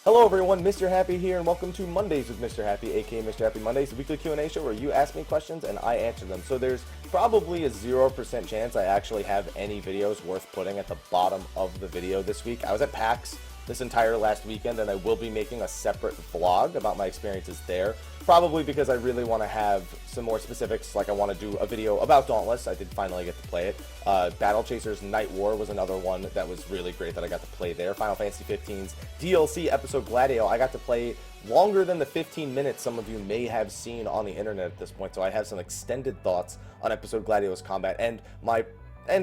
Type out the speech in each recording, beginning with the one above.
Hello everyone, Mr. Happy here, and welcome to Mondays with Mr. Happy, aka Mr. Happy Mondays, the weekly Q&A show where you ask me questions and I answer them. So there's probably a 0% chance I actually have any videos worth putting at the bottom of the video this week. I was at PAX this entire last weekend, and I will be making a separate vlog about my experiences there. Probably because I really want to have some more specifics, like I want to do a video about Dauntless. I did finally get to play it. Battle Chasers Night War was another one that was really great that I got to play there. Final Fantasy 15's DLC episode Gladio, I got to play longer than the 15 minutes some of you may have seen on the internet at this point, so I have some extended thoughts on episode Gladio's combat and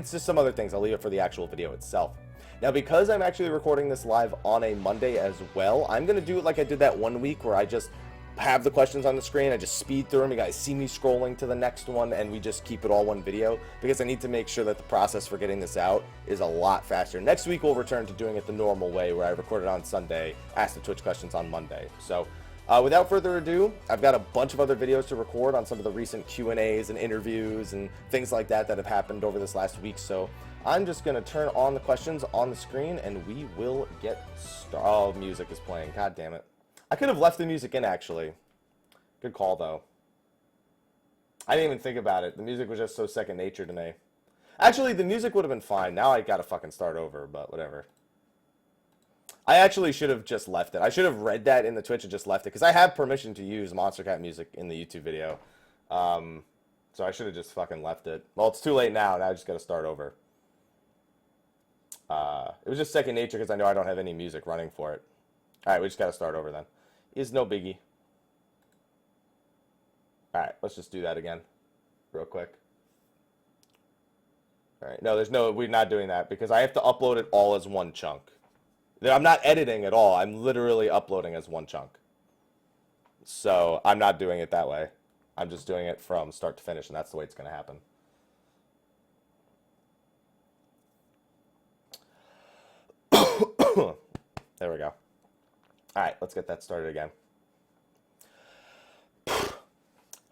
just some other things. I'll leave it for the actual video itself. Now, because I'm actually recording this live on a Monday as well, I'm going to do it like I did that one week where I just have the questions on the screen, I just speed through them, you guys see me scrolling to the next one, and we just keep it all one video, because I need to make sure that the process for getting this out is a lot faster. Next week, we'll return to doing it the normal way, where I record it on Sunday, ask the Twitch questions on Monday. So, without further ado, I've got a bunch of other videos to record on some of the recent Q&As and interviews and things like that that have happened over this last week, so I'm just going to turn on the questions on the screen, and we will get started. Oh, music is playing. God damn it. I could have left the music in, actually. Good call, though. I didn't even think about it. The music was just so second nature to me. Actually, the music would have been fine. Now I gotta fucking start over, but whatever. I actually should have just left it. I should have read that in the Twitch and just left it, because I have permission to use Monster Cat music in the YouTube video. So I should have just fucking left it. Well, it's too late now. Now I just gotta start over. It was just second nature because I know I don't have any music running for it. Alright, we just gotta start over then. Is no biggie. Alright, let's just do that again. Real quick. Alright, no, we're not doing that because I have to upload it all as one chunk. I'm not editing at all. I'm literally uploading as one chunk. So, I'm not doing it that way. I'm just doing it from start to finish, and that's the way it's going to happen. There we go. Alright, let's get that started again.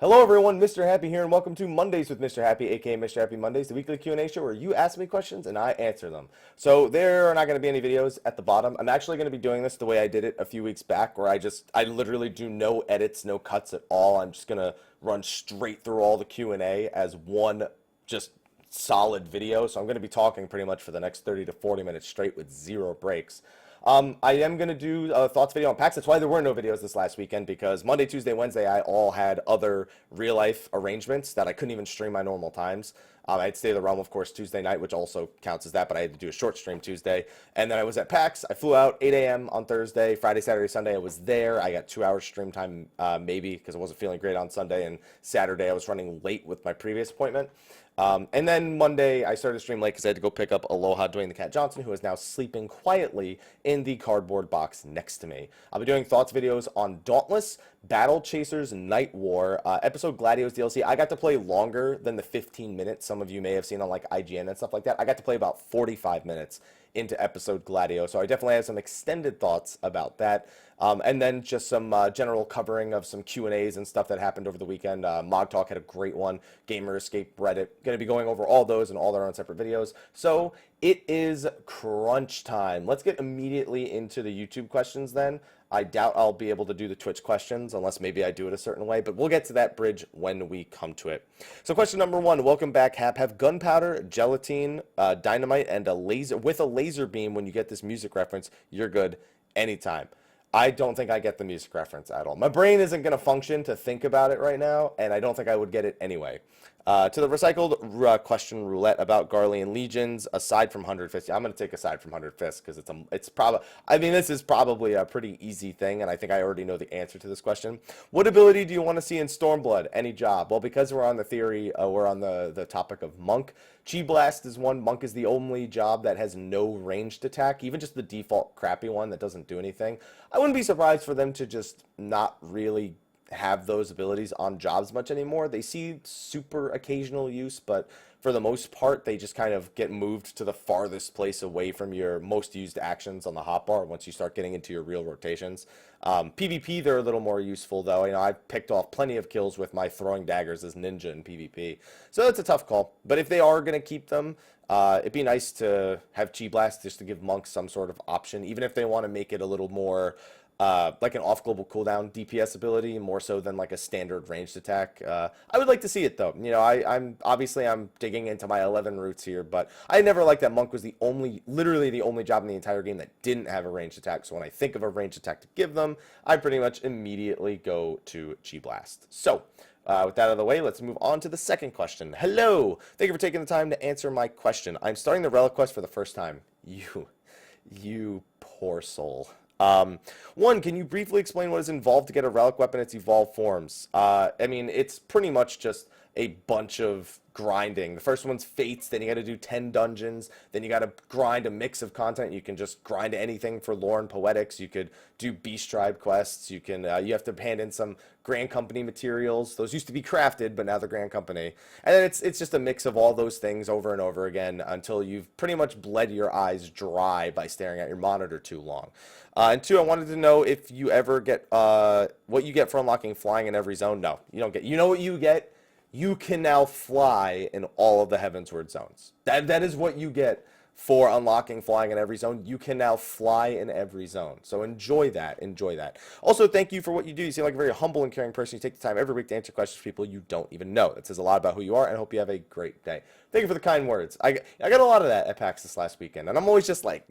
Hello everyone, Mr. Happy here, and welcome to Mondays with Mr. Happy, aka Mr. Happy Mondays, the weekly Q&A show where you ask me questions and I answer them. So there are not going to be any videos at the bottom. I'm actually going to be doing this the way I did it a few weeks back, where I literally do no edits, no cuts at all. I'm just going to run straight through all the Q&A as one just solid video. So I'm going to be talking pretty much for the next 30 to 40 minutes straight with zero breaks. I am going to do a thoughts video on PAX. That's why there were no videos this last weekend, because Monday, Tuesday, Wednesday, I all had other real-life arrangements that I couldn't even stream my normal times. I had Stay of the Realm, of course, Tuesday night, which also counts as that, but I had to do a short stream Tuesday. And then I was at PAX. I flew out 8 a.m. on Thursday. Friday, Saturday, Sunday, I was there. I got 2 hours stream time, maybe, because I wasn't feeling great on Sunday. And Saturday, I was running late with my previous appointment. And then Monday, I started to stream late because I had to go pick up Aloha Dwayne the Cat Johnson, who is now sleeping quietly in the cardboard box next to me. I'll be doing thoughts videos on Dauntless, Battle Chasers Night War, episode Gladio's DLC. I got to play longer than the 15 minutes some of you may have seen on like IGN and stuff like that. I got to play about 45 minutes into episode Gladio, so I definitely have some extended thoughts about that. And then just some general covering of some Q&As and stuff that happened over the weekend. Mog Talk had a great one. Gamer Escape, Reddit. Going to be going over all those and all their own separate videos. So it is crunch time. Let's get immediately into the YouTube questions then. I doubt I'll be able to do the Twitch questions unless maybe I do it a certain way, but we'll get to that bridge when we come to it. So question number one, welcome back, Hap. Have gunpowder, gelatine, dynamite, and a laser beam when you get this music reference. You're good anytime. I don't think I get the music reference at all. My brain isn't going to function to think about it right now, and I don't think I would get it anyway. To the recycled question roulette about Garlean Legions, aside from 100 Fists. I'm going to take aside from 100 Fists because it's probably, I mean, this is probably a pretty easy thing, and I think I already know the answer to this question. What ability do you want to see in Stormblood? Any job? Well, because we're on the theory, we're on the topic of Monk. Chi Blast is one. Monk is the only job that has no ranged attack, even just the default crappy one that doesn't do anything. I wouldn't be surprised for them to just not really have those abilities on jobs much anymore. They see super occasional use, but for the most part, they just kind of get moved to the farthest place away from your most used actions on the hotbar once you start getting into your real rotations. PvP, they're a little more useful, though. You know, I've picked off plenty of kills with my throwing daggers as ninja in PvP. So that's a tough call. But if they are going to keep them, It'd be nice to have Chi Blast just to give monks some sort of option, even if they want to make it a little more like an off-global cooldown DPS ability, more so than like a standard ranged attack. I would like to see it though. You know, I'm obviously I'm digging into my 11 roots here, but I never liked that monk was the only, literally the only job in the entire game that didn't have a ranged attack. So when I think of a ranged attack to give them, I pretty much immediately go to Chi Blast. So. With that out of the way, let's move on to the second question. Hello! Thank you for taking the time to answer my question. I'm starting the Relic quest for the first time. You poor soul. One, can you briefly explain what is involved to get a Relic weapon in its evolved forms? I mean, it's pretty much just a bunch of grinding. The first one's fates, then you got to do 10 dungeons, then you got to grind a mix of content. You can just grind anything for lore and poetics. You could do beast tribe quests. You can you have to hand in some Grand Company materials. Those used to be crafted, but now they're Grand Company. And then it's just a mix of all those things over and over again until you've pretty much bled your eyes dry by staring at your monitor too long. And two, I wanted to know if you ever get what you get for unlocking flying in every zone. No, you don't get. You know what you get? You can now fly in all of the Heavensward zones. That is what you get for unlocking flying in every zone. You can now fly in every zone. So enjoy that. Enjoy that. Also, thank you for what you do. You seem like a very humble and caring person. You take the time every week to answer questions for people you don't even know. That says a lot about who you are, and I hope you have a great day. Thank you for the kind words. I got a lot of that at PAX this last weekend, and I'm always just like,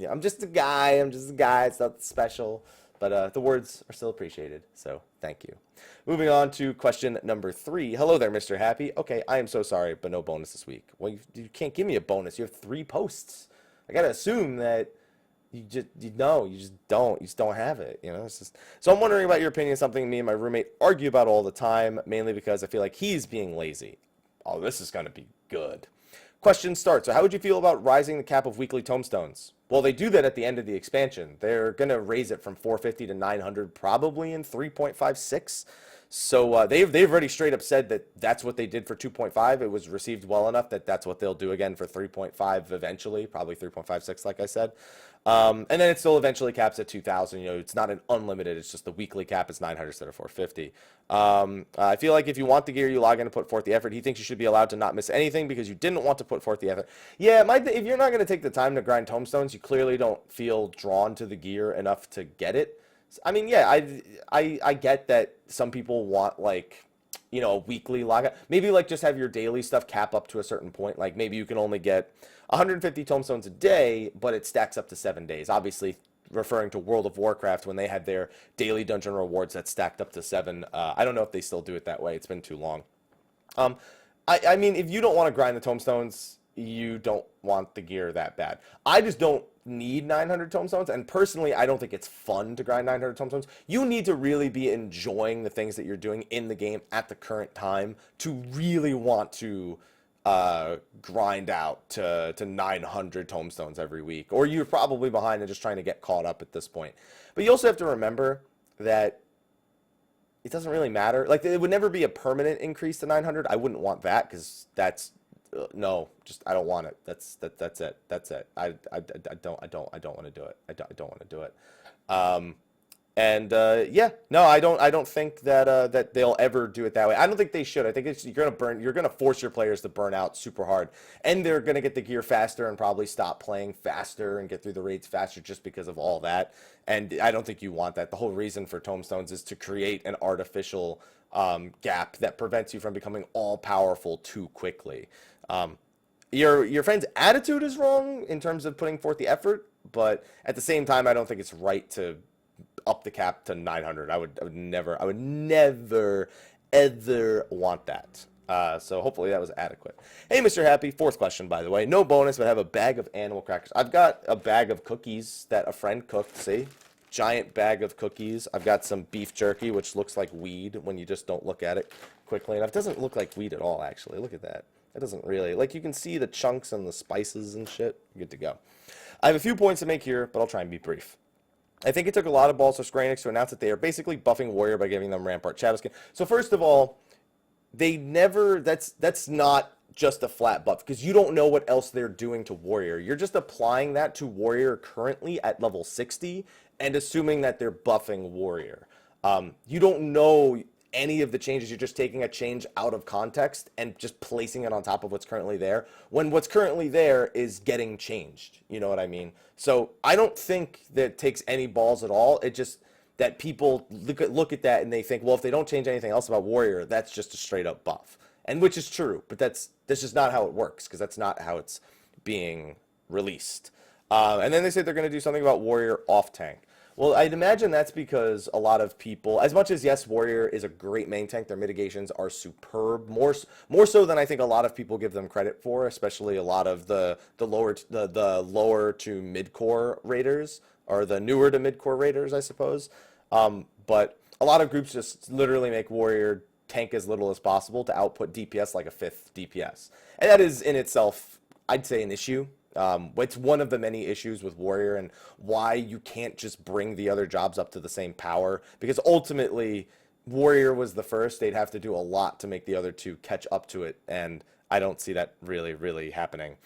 I'm just a guy. I'm just a guy. It's not special. But the words are still appreciated, so thank you. Moving on to question number 3. Hello there, Mr. Happy. Okay, I am so sorry, but no bonus this week. Well, you can't give me a bonus. You have 3 posts. I gotta assume that you just don't have it. You know, it's just. So I'm wondering about your opinion. Something me and my roommate argue about all the time, mainly because I feel like he's being lazy. Oh, this is gonna be good. Question starts. So how would you feel about raising the cap of weekly tomestones? Well, they do that at the end of the expansion. They're going to raise it from 450 to 900 probably in 3.56. So they've already straight up said that that's what they did for 2.5. It was received well enough that that's what they'll do again for 3.5 eventually, probably 3.56 like I said. And then it still eventually caps at 2,000. You know, it's not an unlimited. It's just the weekly cap is 900 instead of 450. I feel like if you want the gear, you log in and put forth the effort. He thinks you should be allowed to not miss anything because you didn't want to put forth the effort. Yeah, if you're not going to take the time to grind tomestones, you clearly don't feel drawn to the gear enough to get it. I mean, yeah, I get that some people want like, you know, a weekly logout. Maybe like just have your daily stuff cap up to a certain point. Like maybe you can only get 150 tomestones a day, but it stacks up to 7 days. Obviously, referring to World of Warcraft when they had their daily dungeon rewards that stacked up to 7. I don't know if they still do it that way. It's been too long. I mean, if you don't want to grind the tomestones, you don't want the gear that bad. I just don't need 900 tomestones, and personally, I don't think it's fun to grind 900 tomestones. You need to really be enjoying the things that you're doing in the game at the current time to really want to grind out to 900 tomestones every week, or you're probably behind and just trying to get caught up at this point. But you also have to remember that it doesn't really matter. Like, it would never be a permanent increase to 900. I wouldn't want that because that's no, just I don't want it. That's it. That's it. I don't want to do it. I don't want to do it. Yeah, no, I don't think that that they'll ever do it that way. I don't think they should. I think you're gonna force your players to burn out super hard, and they're gonna get the gear faster and probably stop playing faster and get through the raids faster just because of all that. And I don't think you want that. The whole reason for tomestones is to create an artificial gap that prevents you from becoming all powerful too quickly. Your friend's attitude is wrong in terms of putting forth the effort, but at the same time, I don't think it's right to up the cap to 900. I would never ever want that. So hopefully that was adequate. Hey, Mr. Happy, 4th question, by the way. No bonus, but I have a bag of animal crackers. I've got a bag of cookies that a friend cooked, see? Giant bag of cookies. I've got some beef jerky, which looks like weed when you just don't look at it quickly enough. It doesn't look like weed at all, actually. Look at that. It doesn't really. Like, you can see the chunks and the spices and shit. Good to go. I have a few points to make here, but I'll try and be brief. I think it took a lot of balls for Square Enix to announce that they are basically buffing Warrior by giving them Rampart Shadow Skin. So first of all, that's not just a flat buff, because you don't know what else they're doing to Warrior. You're just applying that to Warrior currently at level 60 and assuming that they're buffing Warrior. You don't know any of the changes. You're just taking a change out of context and just placing it on top of what's currently there, when what's currently there is getting changed. You know what I mean? So I don't think that takes any balls at all. It just that people look at that and they think, well, if they don't change anything else about Warrior, that's just a straight up buff. And which is true, but that's just not how it works, because that's not how it's being released. And then they say they're going to do something about Warrior off tank. Well, I'd imagine that's because a lot of people, as much as yes, Warrior is a great main tank, their mitigations are superb, more so than I think a lot of people give them credit for, especially a lot of the lower to mid core raiders, or the newer to mid core raiders, I suppose. But a lot of groups just literally make Warrior tank as little as possible to output DPS like a 5th DPS, and that is in itself, I'd say, an issue. It's one of the many issues with Warrior, and why you can't just bring the other jobs up to the same power, because ultimately Warrior was the first. They'd have to do a lot to make the other two catch up to it, and I don't see that really happening.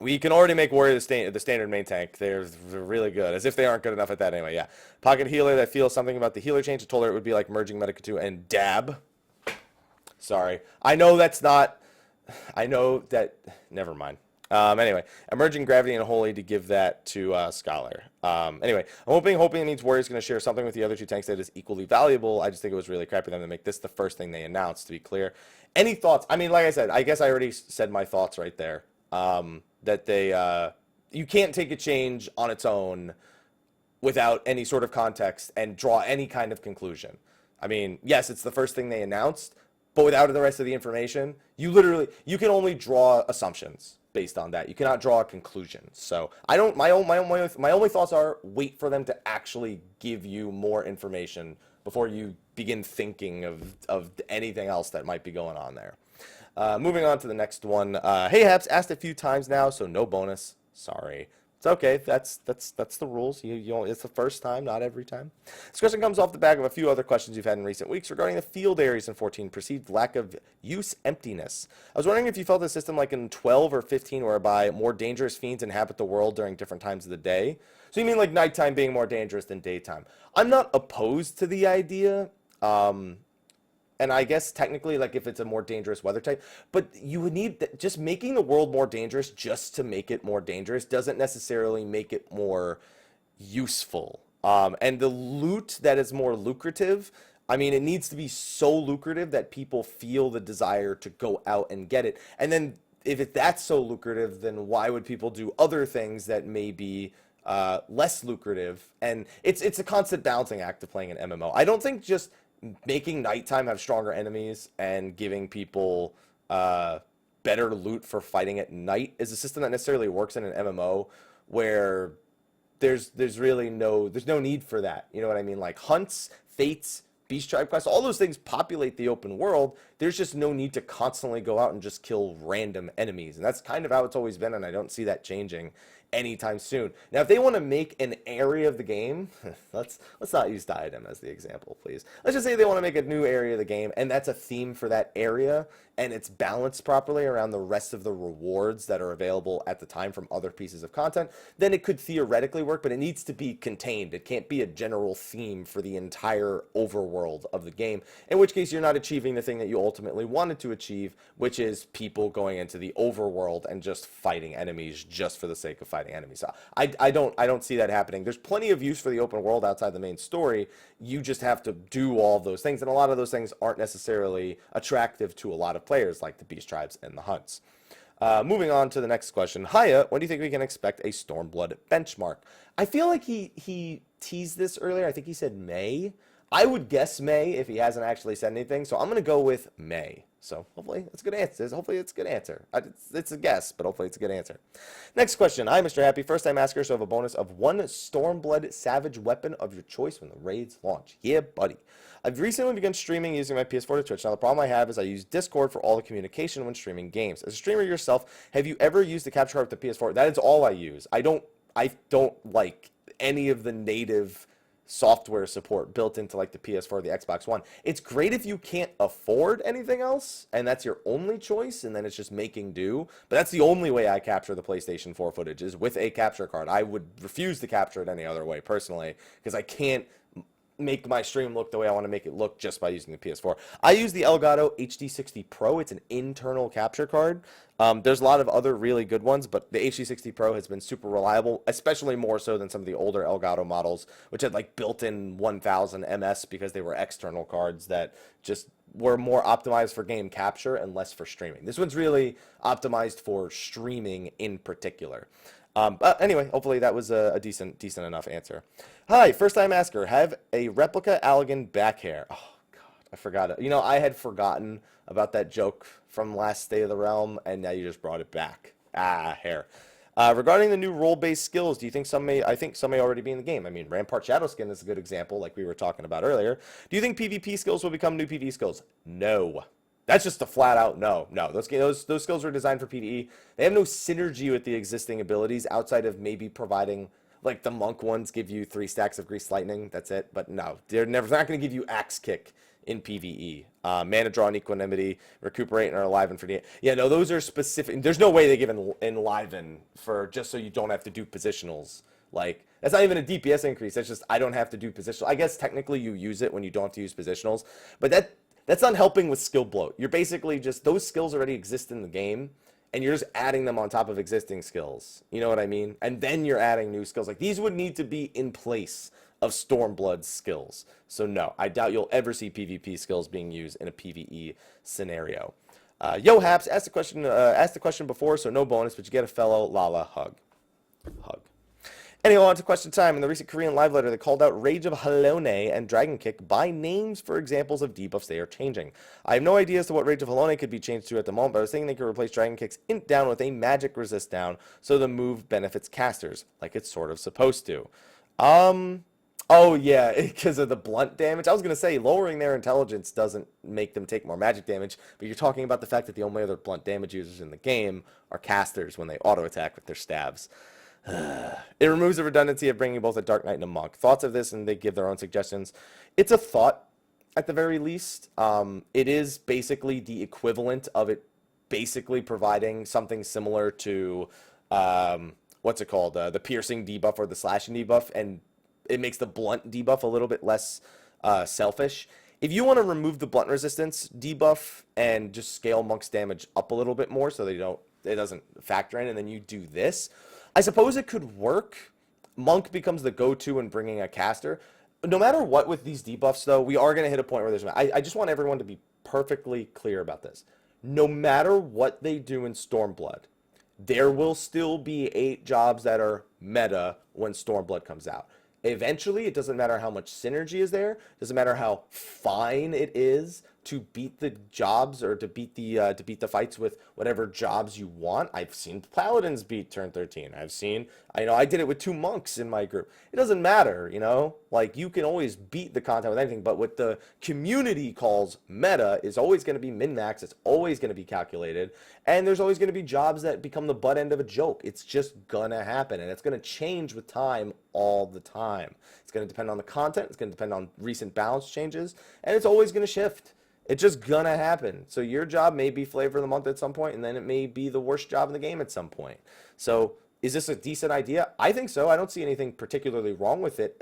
We can already make Warrior the standard main tank. They're really good, as if they aren't good enough at that anyway. Yeah, Pocket Healer that feels something about the healer change. I told her it would be like merging Medica 2 and Dab. Sorry, I know that's not. I know that. Never mind. Anyway, Emerging Gravity and Holy to give that to Scholar. Anyway, I'm hoping it means Warrior's going to share something with the other two tanks that is equally valuable. I just think it was really crappy of them to make this the first thing they announced, to be clear. Any thoughts? I mean, like I said, I guess I already said my thoughts right there. That they, you can't take a change on its own without any sort of context and draw any kind of conclusion. I mean, yes, it's the first thing they announced, but without the rest of the information, you can only draw assumptions based on that. You cannot draw a conclusion. So I don't. My only thoughts are, wait for them to actually give you more information before you begin thinking of anything else that might be going on there. Moving on to the next one. Hey Haps, asked a few times now, so no bonus. Sorry. It's okay. That's the rules. It's the first time, not every time. This question comes off the back of a few other questions you've had in recent weeks regarding the field areas in 14, perceived lack of use emptiness. I was wondering if you felt the system like in 12 or 15, whereby more dangerous fiends inhabit the world during different times of the day. So you mean like nighttime being more dangerous than daytime? I'm not opposed to the idea. And I guess technically, like, if it's a more dangerous weather type, but you would need just making the world more dangerous just to make it more dangerous doesn't necessarily make it more useful. And the loot that is more lucrative, I mean, it needs to be so lucrative that people feel the desire to go out and get it. And then if that's so lucrative, then why would people do other things that may be less lucrative? And it's a constant balancing act of playing an MMO. I don't think just making nighttime have stronger enemies and giving people better loot for fighting at night is a system that necessarily works in an MMO where there's really no need for that. You know what I mean? Like hunts, fates, beast tribe quests, all those things populate the open world. There's just no need to constantly go out and just kill random enemies, and that's kind of how it's always been, and I don't see that changing anytime soon. Now, if they want to make an area of the game, let's not use Diadem as the example, please. Let's just say they want to make a new area of the game, and that's a theme for that area, and it's balanced properly around the rest of the rewards that are available at the time from other pieces of content, then it could theoretically work, but it needs to be contained. It can't be a general theme for the entire overworld of the game, in which case you're not achieving the thing that you ultimately wanted to achieve, which is people going into the overworld and just fighting enemies just for the sake of fighting enemies. So I don't see that happening. There's plenty of use for the open world outside the main story. You just have to do all of those things, and a lot of those things aren't necessarily attractive to a lot of players, like the beast tribes and the hunts. Moving on to the next question. Hiya, when do you think we can expect a Stormblood benchmark? I feel like he teased this earlier. I think he said May. I would guess May if he hasn't actually said anything, so I'm going to go with May. So hopefully it's a good answer. Hopefully it's a good answer. It's a guess, but hopefully it's a good answer. Next question. Hi, Mr. Happy. First time asker, so I have a bonus of 1 Stormblood Savage weapon of your choice when the raids launch. Yeah, buddy. I've recently begun streaming using my PS4 to Twitch. Now, the problem I have is I use Discord for all the communication when streaming games. As a streamer yourself, have you ever used the capture card with the PS4? That is all I use. I don't like any of the native software support built into like the PS4 or the Xbox One. It's great if you can't afford anything else and that's your only choice, and then it's just making do. But that's the only way I capture the PlayStation 4 footage, is with a capture card. I would refuse to capture it any other way personally, because I can't make my stream look the way I want to make it look just by using the PS4. I use the Elgato HD60 Pro. It's an internal capture card. There's a lot of other really good ones, but the HD60 Pro has been super reliable, especially more so than some of the older Elgato models, which had like built-in 1000 ms because they were external cards that just were more optimized for game capture and less for streaming. This one's really optimized for streaming in particular. But anyway, hopefully that was a decent enough answer. Hi, first time asker. Have a replica Allegan back hair. Oh, God, I forgot it. You know, I had forgotten about that joke from last State of the Realm, and now you just brought it back. Ah, hair. Regarding the new role-based skills, do you think I think some may already be in the game. I mean, Rampart Shadowskin is a good example, like we were talking about earlier. Do you think PvP skills will become new PvE skills? No. That's just a flat out no. No, those skills were designed for PvE. They have no synergy with the existing abilities outside of maybe providing, like the monk ones give you 3 stacks of Greased Lightning. That's it. But no, they're not going to give you Axe Kick in PvE. Mana Draw and Equanimity, Recuperate and Enliven for yeah, no, those are specific. There's no way they give Enliven for just so you don't have to do positionals. Like, that's not even a DPS increase. That's just I don't have to do positional. I guess technically you use it when you don't have to use positionals, but that's not helping with skill bloat. You're basically just, those skills already exist in the game, and you're just adding them on top of existing skills. You know what I mean? And then you're adding new skills. Like, these would need to be in place of Stormblood skills. So no, I doubt you'll ever see PvP skills being used in a PvE scenario. Yo Haps asked the question before, so no bonus, but you get a fellow Lala hug. Anyway, on to question time. In the recent Korean live letter, they called out Rage of Halone and Dragon Kick by names for examples of debuffs they are changing. I have no idea as to what Rage of Halone could be changed to at the moment, but I was thinking they could replace Dragon Kick's int down with a magic resist down, so the move benefits casters, like it's sort of supposed to. Oh yeah, because of the blunt damage. I was going to say, lowering their intelligence doesn't make them take more magic damage, but you're talking about the fact that the only other blunt damage users in the game are casters when they auto-attack with their stabs. It removes the redundancy of bringing both a Dark Knight and a Monk. Thoughts of this, and they give their own suggestions. It's a thought, at the very least. It is basically the equivalent of it basically providing something similar to, what's it called, the piercing debuff or the slashing debuff, and it makes the blunt debuff a little bit less selfish. If you want to remove the blunt resistance debuff and just scale Monk's damage up a little bit more so it doesn't factor in, and then you do this, I suppose it could work. Monk becomes the go-to in bringing a caster. No matter what with these debuffs, though, we are going to hit a point where there's... I just want everyone to be perfectly clear about this. No matter what they do in Stormblood, there will still be 8 jobs that are meta when Stormblood comes out. Eventually, it doesn't matter how much synergy is there. It doesn't matter how fine it is to beat the jobs or to beat the fights with whatever jobs you want. I've seen paladins beat turn 13. I did it with 2 monks in my group. It doesn't matter, like you can always beat the content with anything, but what the community calls meta is always going to be min-max. It's always going to be calculated, and there's always going to be jobs that become the butt end of a joke. It's just gonna happen, and it's going to change with time all the time. It's going to depend on the content. It's going to depend on recent balance changes, and it's always going to shift. It's just gonna happen. So your job may be flavor of the month at some point, and then it may be the worst job in the game at some point. So is this a decent idea? I think so. I don't see anything particularly wrong with it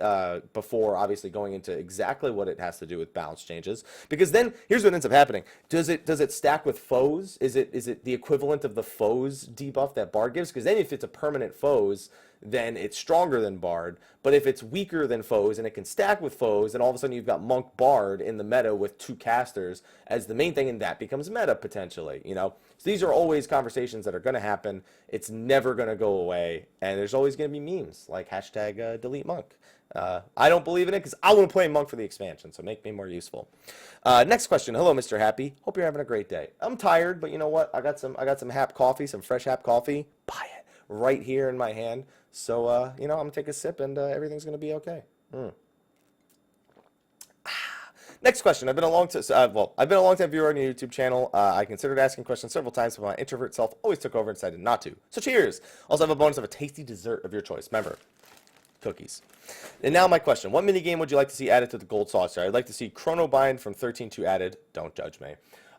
before obviously going into exactly what it has to do with balance changes. Because then here's what ends up happening. Does it stack with foes? Is it the equivalent of the foes debuff that Bard gives? Because then if it's a permanent foes, then it's stronger than Bard. But if it's weaker than foes and it can stack with foes, then all of a sudden you've got Monk Bard in the meta with 2 casters as the main thing, and that becomes meta potentially, So these are always conversations that are going to happen. It's never going to go away, and there's always going to be memes like hashtag delete Monk. I don't believe in it because I want to play Monk for the expansion, so make me more useful. Next question. Hello, Mr. Happy. Hope you're having a great day. I'm tired, but you know what? I got some Hap coffee, some fresh Hap coffee. Buy it right here in my hand. So, I'm going to take a sip, and everything's going to be okay. Next question. I've been a long time viewer on your YouTube channel. I considered asking questions several times, but my introvert self always took over and decided not to. So cheers. Also have a bonus of a tasty dessert of your choice. Remember, cookies. And now my question. What minigame would you like to see added to the Gold Saucer? I'd like to see Chronobind from 13.2 added. Don't judge me.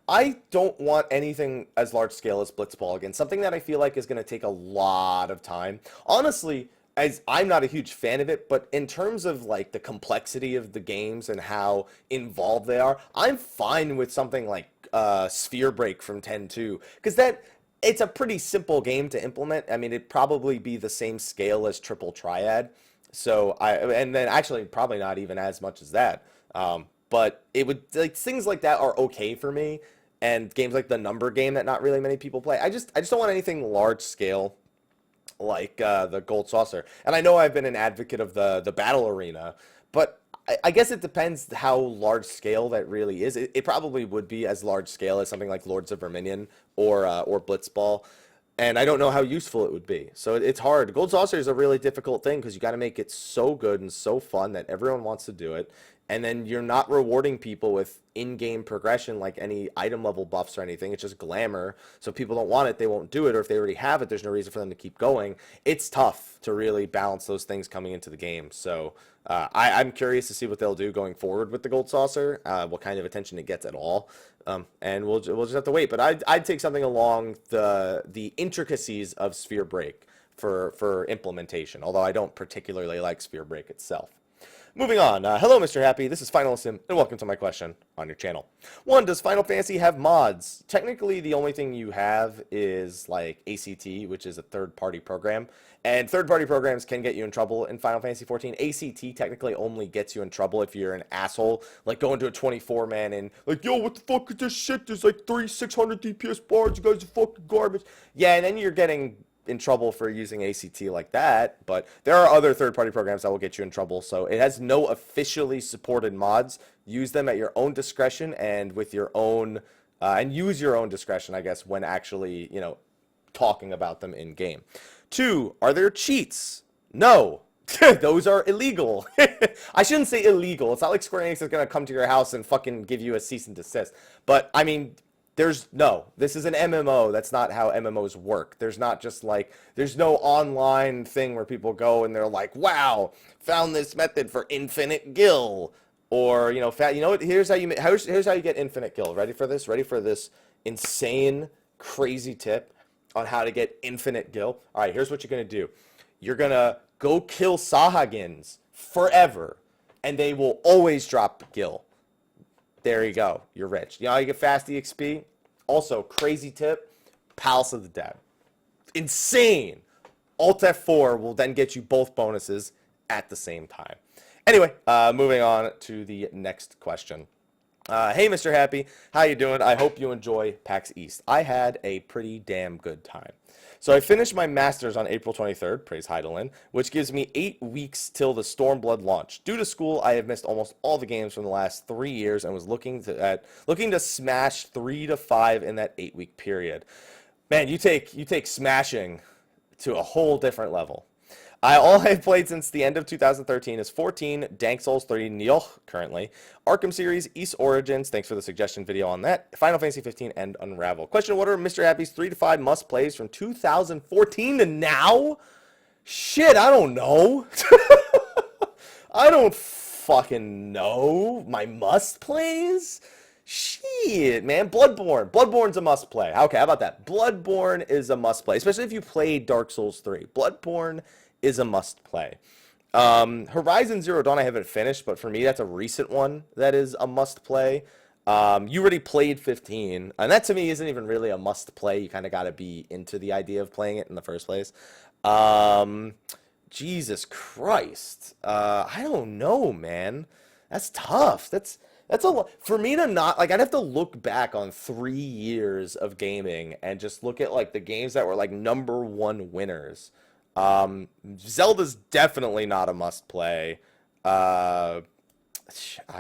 I don't want anything as large scale as Blitzball again. Something that I feel like is going to take a lot of time. Honestly, as I'm not a huge fan of it, but in terms of like the complexity of the games and how involved they are, I'm fine with something like Sphere Break from 10-2 because that it's a pretty simple game to implement. I mean, it'd probably be the same scale as Triple Triad. So and then actually probably not even as much as that. But it would like things like that are okay for me, and games like the number game that not really many people play. I just don't want anything large scale like the Gold Saucer. And I know I've been an advocate of the battle arena, but I guess it depends how large scale that really is. It probably would be as large scale as something like Lords of Verminion or Blitzball. And I don't know how useful it would be. So it's hard. Gold Saucer is a really difficult thing because you got to make it so good and so fun that everyone wants to do it. And then you're not rewarding people with in-game progression like any item level buffs or anything. It's just glamour. So if people don't want it, they won't do it. Or if they already have it, there's no reason for them to keep going. It's tough to really balance those things coming into the game. So I'm curious to see what they'll do going forward with the Gold Saucer, what kind of attention it gets at all. And we'll just have to wait. But I'd take something along the intricacies of Sphere Break for implementation, although I don't particularly like Sphere Break itself. Moving on. Hello, Mr. Happy. This is Final Sim, and welcome to my question on your channel. 1. Does Final Fantasy have mods? Technically, the only thing you have is like ACT, which is a third-party program. And third-party programs can get you in trouble in Final Fantasy 14. ACT technically only gets you in trouble if you're an asshole, like going to a 24-man and like, yo, what the fuck is this shit? There's like 600 DPS bars. You guys are fucking garbage. Yeah, and then you're getting in trouble for using ACT like that, but there are other third-party programs that will get you in trouble, so it has no officially supported mods. Use them at your own discretion and with your own, and use your own discretion, I guess, when actually, talking about them in game. 2, are there cheats? No. Those are illegal. I shouldn't say illegal. It's not like Square Enix is going to come to your house and fucking give you a cease and desist, but I mean, this is an MMO. That's not how MMOs work. There's no online thing where people go and they're like, wow, found this method for infinite gil. Or, here's how you get infinite gil. Ready for this? Ready for this insane, crazy tip on how to get infinite gil? All right, here's what you're going to do. You're going to go kill Sahagins forever, and they will always drop gil. There you go. You're rich. You know how you get fast EXP? Also, crazy tip, Palace of the Dead. Insane. Alt F4 will then get you both bonuses at the same time. Anyway, moving on to the next question. Hey, Mr. Happy. How you doing? I hope you enjoy PAX East. I had a pretty damn good time. So I finished my Masters on April 23rd, praise Heidelin, which gives me 8 weeks till the Stormblood launch. Due to school, I have missed almost all the games from the last 3 years and was looking to smash 3 to 5 in that 8-week period. Man, you take smashing to a whole different level. All I've played since the end of 2013 is 14, Dank Souls 3, Nioh currently, Arkham series, East Origins, thanks for the suggestion video on that, Final Fantasy 15, and Unravel. Question, what are Mr. Happy's 3 to 5 must-plays from 2014 to now? Shit, I don't know. I don't fucking know. My must-plays? Shit, man. Bloodborne. Bloodborne's a must-play. Okay, how about that? Bloodborne is a must-play, especially if you played Dark Souls 3. Bloodborne is a must-play. Horizon Zero Dawn I haven't finished, but for me that's a recent one that is a must-play. You already played 15, and that to me isn't even really a must-play. You kind of got to be into the idea of playing it in the first place. Jesus Christ. I don't know, man. That's tough. That's a lot. For me to not, like, I'd have to look back on 3 years of gaming and just look at, like, the games that were, like, #1 winners. Zelda's definitely not a must-play. I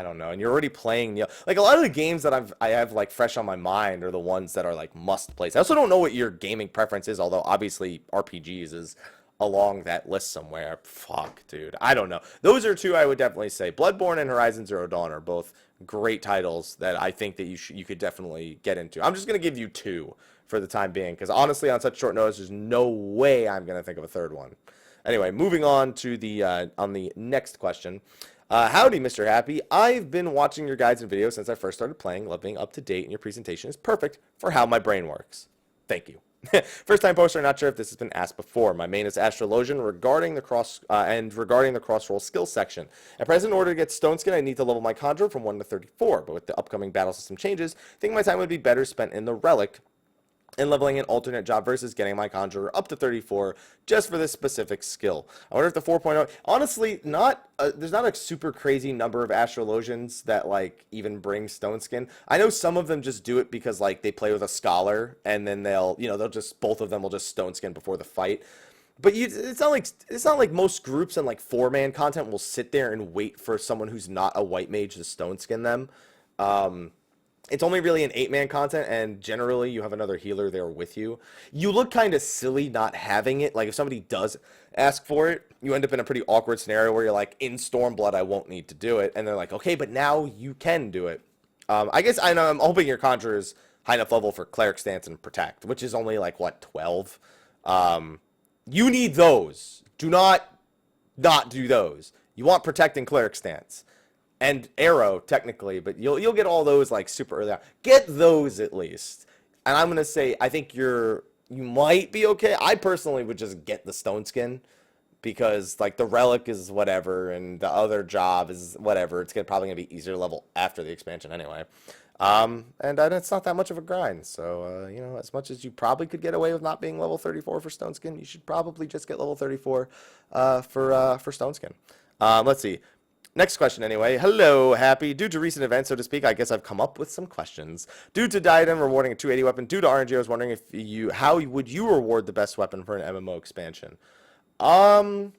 don't know. And you're already playing, like, a lot of the games that I have, like, fresh on my mind are the ones that are, like, must-plays. I also don't know what your gaming preference is, although, obviously, RPGs is along that list somewhere. Fuck, dude. I don't know. Those are 2 I would definitely say. Bloodborne and Horizon Zero Dawn are both great titles that I think that you could definitely get into. I'm just going to give you 2 for the time being, because honestly, on such short notice, there's no way I'm going to think of a third one. Anyway, moving on to the next question. Howdy, Mr. Happy. I've been watching your guides and videos since I first started playing. Love being up to date, and your presentation is perfect for how my brain works. Thank you. First time poster, not sure if this has been asked before. My main is Astrologian regarding the cross roll skill section. At present, in order to get Stone Skin, I need to level my Conjurer from 1 to 34, but with the upcoming battle system changes, I think my time would be better spent in the Relic and leveling an alternate job versus getting my Conjurer up to 34 just for this specific skill. I wonder if the 4.0, honestly, there's not a super crazy number of Astrologians that like even bring Stone Skin. I know some of them just do it because like they play with a Scholar and then they'll just, both of them will just Stone Skin before the fight. But it's not like most groups and like 4-man content will sit there and wait for someone who's not a white mage to Stone Skin them. It's only really an 8-man content, and generally you have another healer there with you. You look kind of silly not having it. Like, if somebody does ask for it, you end up in a pretty awkward scenario where you're like, in Stormblood, I won't need to do it. And they're like, okay, but now you can do it. I guess I'm hoping your Conjurer is high enough level for Cleric Stance and Protect, which is only like, what, 12? You need those. Do not do those. You want Protect and Cleric Stance. And Arrow, technically, but you'll get all those like super early on. Get those at least. And I'm gonna say I think you might be okay. I personally would just get the Stone Skin because like the Relic is whatever and the other job is whatever. It's probably gonna be easier level after the expansion anyway. And it's not that much of a grind. So as much as you probably could get away with not being level 34 for Stone Skin, you should probably just get level 34 for Stone Skin. Let's see. Next question anyway. Hello, Happy. Due to recent events, so to speak, I guess I've come up with some questions. Due to Diadem rewarding a 280 weapon, due to RNG, I was wondering how would you reward the best weapon for an MMO expansion? I'm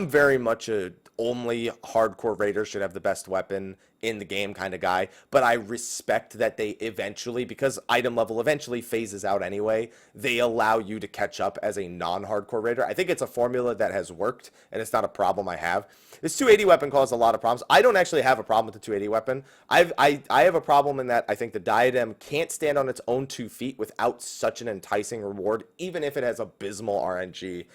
very much a only hardcore raiders should have the best weapon in the game kind of guy, but I respect that they eventually, because item level eventually phases out anyway, they allow you to catch up as a non-hardcore raider. I think it's a formula that has worked, and it's not a problem I have. This 280 weapon caused a lot of problems. I don't actually have a problem with the 280 weapon. I have a problem in that I think the Diadem can't stand on its own 2 feet without such an enticing reward, even if it has abysmal RNG.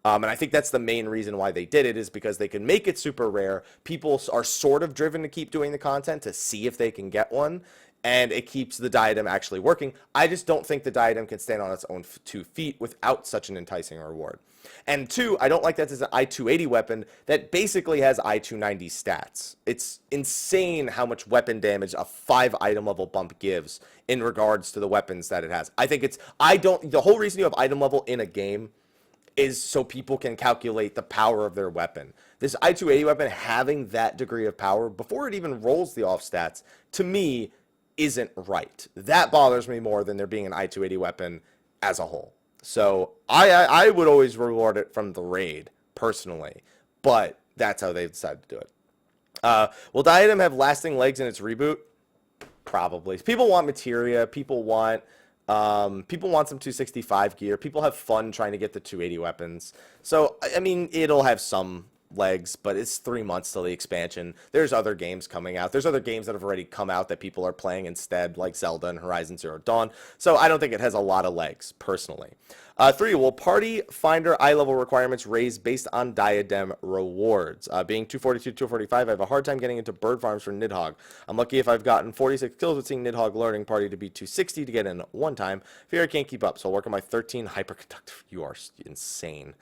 And I think that's the main reason why they did it, is because they can make it super rare. People are sort of driven to keep doing the content to see if they can get one, and it keeps the Diadem actually working. I just don't think the Diadem can stand on its own 2 feet without such an enticing reward. And 2, I don't like that as an I-280 weapon that basically has I-290 stats. It's insane how much weapon damage a 5 item level bump gives in regards to the weapons that it has. I think the whole reason you have item level in a game is so people can calculate the power of their weapon. This I-280 weapon having that degree of power before it even rolls the off stats, to me, isn't right. That bothers me more than there being an I-280 weapon as a whole. So I would always reward it from the raid, personally, but that's how they decided to do it. Will Diadem have lasting legs in its reboot? Probably. People want materia, people want some 265 gear. People have fun trying to get the 280 weapons. So, I mean, it'll have some legs, but it's 3 months till the expansion. There's other games coming out. There's other games that have already come out that people are playing instead, like Zelda and Horizon Zero Dawn. So I don't think it has a lot of legs, personally. 3, will Party Finder eye level requirements raise based on Diadem rewards? Being 242, 245, I have a hard time getting into bird farms for Nidhogg. I'm lucky if I've gotten 46 kills with seeing Nidhogg learning party to be 260 to get in one time. Fear I can't keep up, so I'll work on my 13 hyperconductive. You are insane.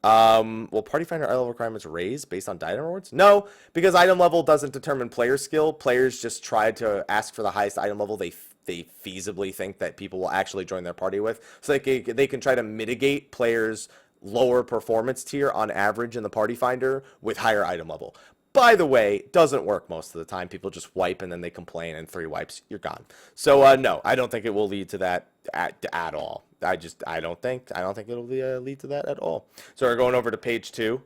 Will Party Finder eye level requirements raise based on Diadem rewards? No, because item level doesn't determine player skill. Players just try to ask for the highest item level they feasibly think that people will actually join their party with. So they can try to mitigate players' lower performance tier on average in the Party Finder with higher item level. By the way, doesn't work most of the time. People just wipe and then they complain, and 3 wipes, you're gone. So no, I don't think it will lead to that at all. I don't think it'll lead to that at all. So we're going over to page 2.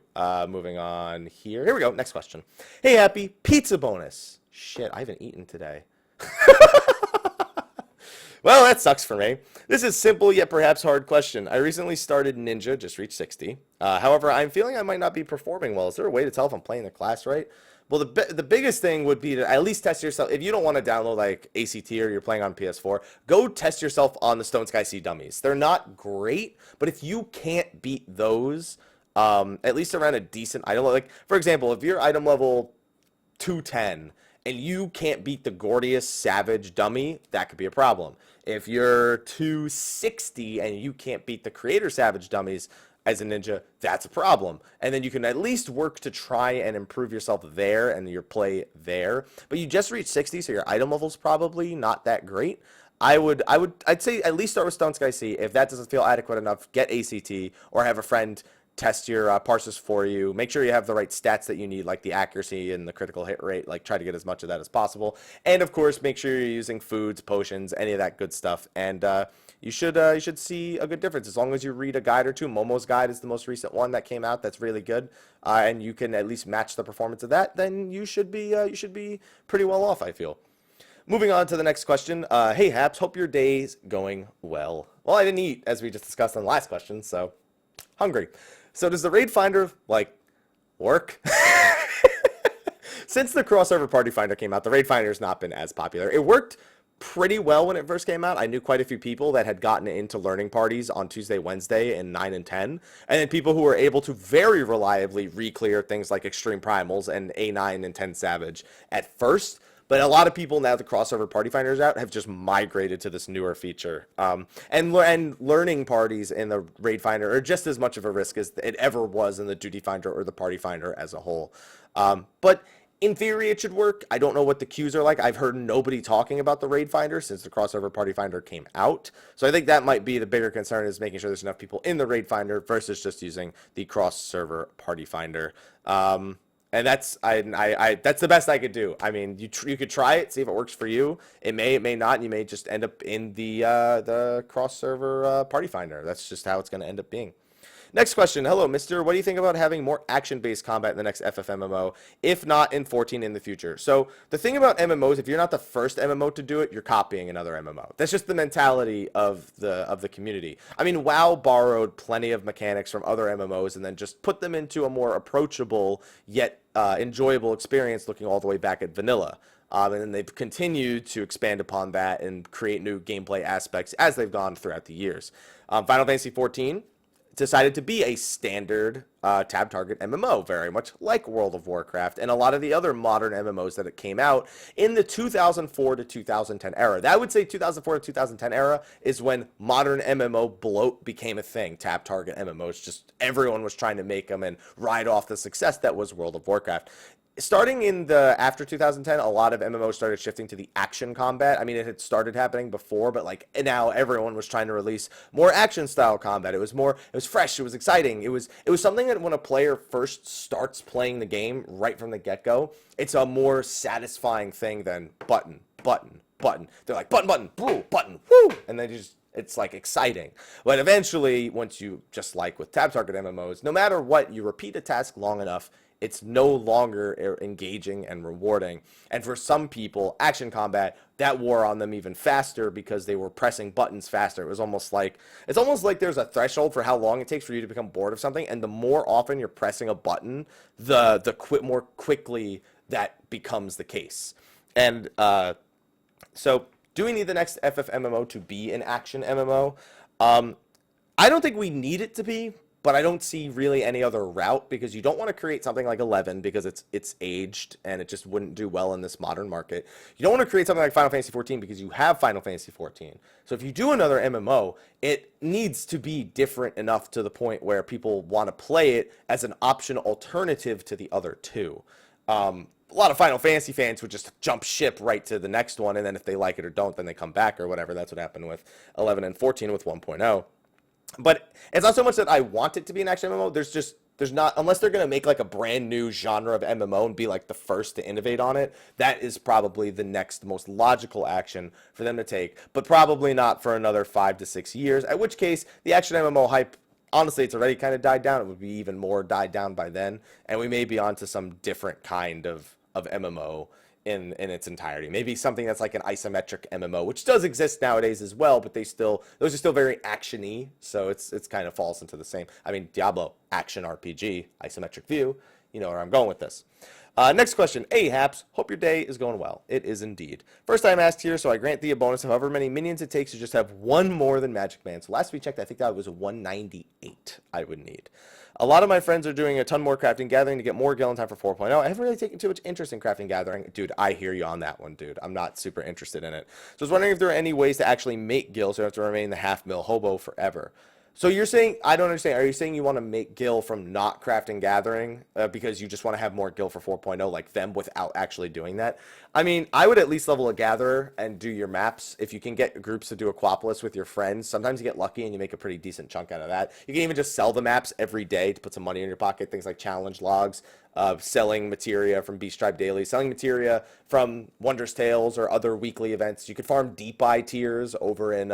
Moving on here. Here we go. Next question. Hey, Happy, pizza bonus. Shit, I haven't eaten today. Well, that sucks for me. This is simple yet perhaps hard question. I recently started Ninja, just reached 60. However, I'm feeling I might not be performing well. Is there a way to tell if I'm playing the class right? Well, the biggest thing would be to at least test yourself. If you don't want to download like ACT or you're playing on PS4, go test yourself on the Stone Sky Sea dummies. They're not great, but if you can't beat those, at least around a decent item level, like for example, if you're item level 210 and you can't beat the Gordius Savage dummy, that could be a problem. If you're 260 and you can't beat the Creator Savage dummies as a ninja, that's a problem. And then you can at least work to try and improve yourself there and your play there. But you just reached 60, so your item level's probably not that great. I'd say at least start with Stone Sky Sea. If that doesn't feel adequate enough, get ACT or have a friend test your parses for you. Make sure you have the right stats that you need, like the accuracy and the critical hit rate. Like, try to get as much of that as possible. And of course, make sure you're using foods, potions, any of that good stuff. And you should see a good difference as long as you read a guide or two. Momo's guide is the most recent one that came out. That's really good, and you can at least match the performance of that. Then you should be pretty well off, I feel. Moving on to the next question. Hey, Haps, hope your day's going well. Well, I didn't eat, as we just discussed on the last question, so hungry. So does the Raid Finder, like, work? Since the crossover Party Finder came out, the Raid Finder has not been as popular. It worked pretty well when it first came out. I knew quite a few people that had gotten into learning parties on Tuesday, Wednesday, and 9 and 10. And then people who were able to very reliably re-clear things like Extreme Primals and A9 and 10 Savage at first. But a lot of people, now the crossover Party Finder is out, have just migrated to this newer feature. And learning parties in the Raid Finder are just as much of a risk as it ever was in the Duty Finder or the Party Finder as a whole. But in theory, it should work. I don't know what the queues are like. I've heard nobody talking about the Raid Finder since the crossover Party Finder came out. So I think that might be the bigger concern, is making sure there's enough people in the Raid Finder versus just using the cross-server Party Finder. And that's that's the best I could do. I mean, you could try it, see if it works for you. It may not, and you may just end up in the cross-server Party Finder. That's just how it's going to end up being. Next question. Hello, Mister. What do you think about having more action-based combat in the next FFMMO, if not in 14 in the future? So the thing about MMOs, if you're not the first MMO to do it, you're copying another MMO. That's just the mentality of the community. I mean, WoW borrowed plenty of mechanics from other MMOs and then just put them into a more approachable yet enjoyable experience, looking all the way back at vanilla. And then they've continued to expand upon that and create new gameplay aspects as they've gone throughout the years. Final Fantasy XIV decided to be a standard tab target MMO, very much like World of Warcraft and a lot of the other modern MMOs that it came out in the 2004 to 2010 era. That, I would say 2004 to 2010 era is when modern MMO bloat became a thing. Tab target MMOs, just everyone was trying to make them and ride off the success that was World of Warcraft. Starting in the after 2010, a lot of MMOs started shifting to the action combat. I mean, it had started happening before, but like now everyone was trying to release more action style combat. It was fresh, it was exciting. It was something that when a player first starts playing the game right from the get-go, it's a more satisfying thing than button, button, button. They're like button, button, woo, button, woo, and they just, it's like exciting. But eventually, once you, just like with tab target MMOs, no matter what, you repeat a task long enough, it's no longer engaging and rewarding. And for some people, action combat, that wore on them even faster because they were pressing buttons faster. It was almost like, it's almost like there's a threshold for how long it takes for you to become bored of something. And the more often you're pressing a button, the more quickly that becomes the case. And so do we need the next FFMMO to be an action MMO? I don't think we need it to be, but I don't see really any other route, because you don't want to create something like 11 because it's aged and it just wouldn't do well in this modern market. You don't want to create something like Final Fantasy XIV because you have Final Fantasy XIV. So if you do another MMO, it needs to be different enough to the point where people want to play it as an option alternative to the other two. A lot of Final Fantasy fans would just jump ship right to the next one, and then if they like it or don't, then they come back or whatever. That's what happened with 11 and 14 with 1.0. But it's not so much that I want it to be an action MMO. There's not, unless they're going to make like a brand new genre of MMO and be like the first to innovate on it, that is probably the next most logical action for them to take, but probably not for another 5 to 6 years, at which case the action MMO hype, honestly, it's already kind of died down. It would be even more died down by then, and we may be onto some different kind of MMO in its entirety. Maybe something that's like an isometric MMO, which does exist nowadays as well, but those are still very action-y, so it's kind of falls into the same. I mean, Diablo, action RPG, isometric view, you know where I'm going with this. Next question. Hey, Haps, hope your day is going well. It is indeed. First time asked here, so I grant thee a bonus of however many minions it takes to just have one more than Magic Man. So last we checked, I think that was 198 I would need. A lot of my friends are doing a ton more crafting gathering to get more gil in time for 4.0. I haven't really taken too much interest in crafting gathering. Dude, I hear you on that one, dude. I'm not super interested in it. So I was wondering if there are any ways to actually make gil so you don't have to remain the half mil hobo forever. So you're saying, I don't understand. Are you saying you want to make gil from not crafting gathering because you just want to have more gil for 4.0 like them without actually doing that? I mean, I would at least level a gatherer and do your maps. If you can get groups to do Aquapolis with your friends, sometimes you get lucky and you make a pretty decent chunk out of that. You can even just sell the maps every day to put some money in your pocket. Things like challenge logs, selling materia from Beast Tribe Daily, selling materia from Wondrous Tales or other weekly events. You could farm deep buy tiers over in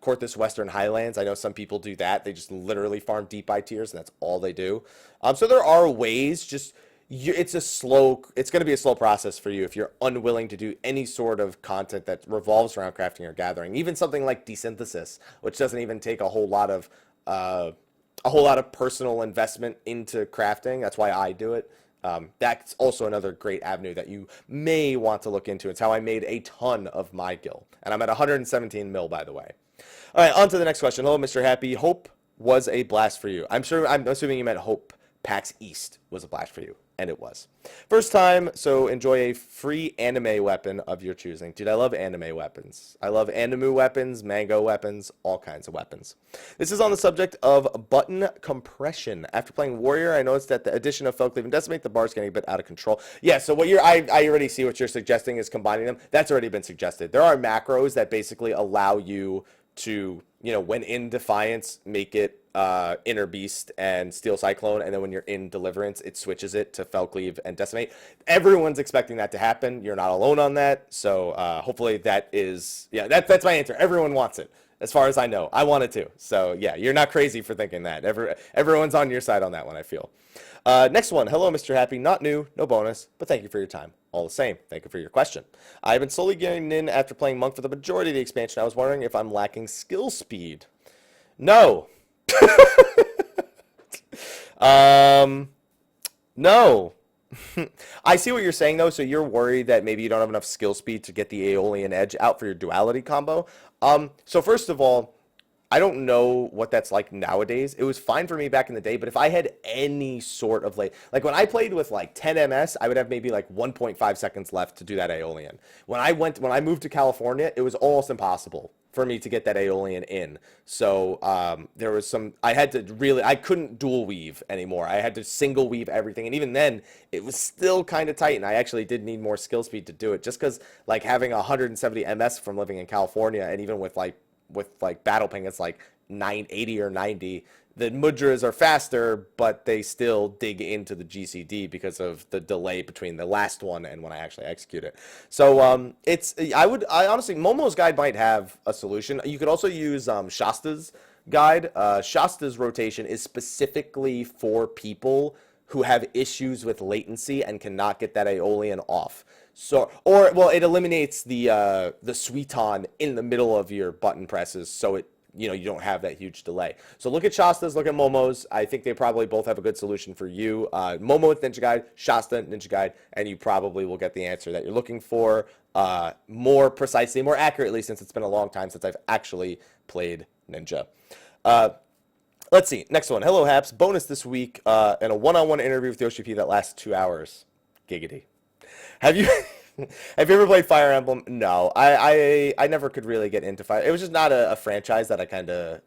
Corthus Western Highlands. I know some people do that. They just literally farm deep buy tiers, and that's all they do. So there are ways. Just it's going to be a slow process for you if you're unwilling to do any sort of content that revolves around crafting or gathering. Even something like desynthesis, which doesn't even take a whole lot of personal investment into crafting. That's why I do it. That's also another great avenue that you may want to look into. It's how I made a ton of my gil. And I'm at 117 mil, by the way. All right, on to the next question. Hello, Mr. Happy. Hope was a blast for you. I'm assuming you meant Hope PAX East was a blast for you. And it was. First time, so enjoy a free anime weapon of your choosing. Dude, I love anime weapons. I love anime weapons, mango weapons, all kinds of weapons. This is on the subject of button compression. After playing Warrior, I noticed that the addition of Fellcleave and Decimate, the bar's getting a bit out of control. Yeah, so what I already see what you're suggesting is combining them. That's already been suggested. There are macros that basically allow you to, when in Defiance, make it Inner Beast and Steel Cyclone, and then when you're in Deliverance, it switches it to Fellcleave and Decimate. Everyone's expecting that to happen. You're not alone on that, so hopefully that is, that's my answer. Everyone wants it, as far as I know. I want it too, so yeah, you're not crazy for thinking that. Everyone's on your side on that one, I feel. Next one. Hello, Mr. Happy. Not new, no bonus, but thank you for your time. All the same, thank you for your question. I've been slowly getting in after playing Monk for the majority of the expansion. I was wondering if I'm lacking skill speed. No. No. I see what you're saying, though. So you're worried that maybe you don't have enough skill speed to get the Aeolian Edge out for your duality combo. So first of all, I don't know what that's like nowadays. It was fine for me back in the day, but if I had any sort of like when I played with like 10 ms, I would have maybe like 1.5 seconds left to do that Aeolian. When I moved to California, it was almost impossible for me to get that Aeolian in. So there was I couldn't dual weave anymore. I had to single weave everything, and even then it was still kind of tight, and I actually did need more skill speed to do it, just because like having 170 ms from living in California, and even with battle ping, it's like 980 or 90. The Mudras are faster, but they still dig into the GCD because of the delay between the last one and when I actually execute it. So I honestly, Momo's guide might have a solution. You could also use Shasta's guide. Shasta's rotation is specifically for people who have issues with latency and cannot get that Aeolian off. So, it eliminates the Suiton in the middle of your button presses, so you don't have that huge delay. So look at Shasta's, look at Momo's. I think they probably both have a good solution for you. Momo with Ninja Guide, Shasta Ninja Guide, and you probably will get the answer that you're looking for more precisely, more accurately, since it's been a long time since I've actually played Ninja. Let's see. Next one. Hello, Haps. Bonus this week in a one-on-one interview with Yoshi P that lasts 2 hours. Giggity. Have you ever played Fire Emblem? No, I never could really get into Fire. It was just not a franchise that I kind of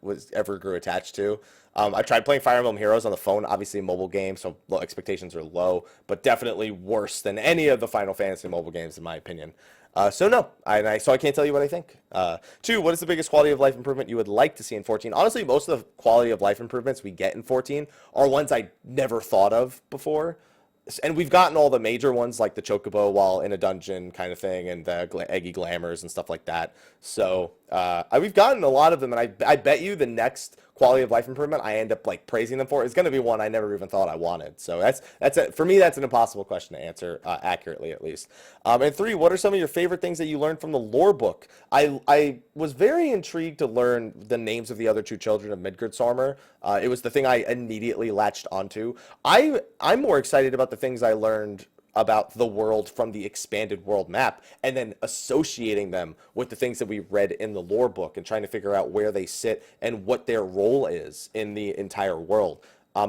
grew attached to. I tried playing Fire Emblem Heroes on the phone, obviously a mobile game, so expectations are low, but definitely worse than any of the Final Fantasy mobile games, in my opinion. So no, so I can't tell you what I think. 2, what is the biggest quality of life improvement you would like to see in 14? Honestly, most of the quality of life improvements we get in 14 are ones I never thought of before. And we've gotten all the major ones, like the Chocobo while in a dungeon kind of thing, and the Eggy Glamours and stuff like that. So we've gotten a lot of them, and I bet you the next quality of life improvement I end up praising them for is going to be one I never even thought I wanted. So that's it. For me, that's an impossible question to answer accurately, at least. And 3, what are some of your favorite things that you learned from the lore book? I was very intrigued to learn the names of the other 2 children of Midgardsormr. It was the thing I immediately latched onto. I'm more excited about the things I learned about the world from the expanded world map, and then associating them with the things that we read in the lore book and trying to figure out where they sit and what their role is in the entire world.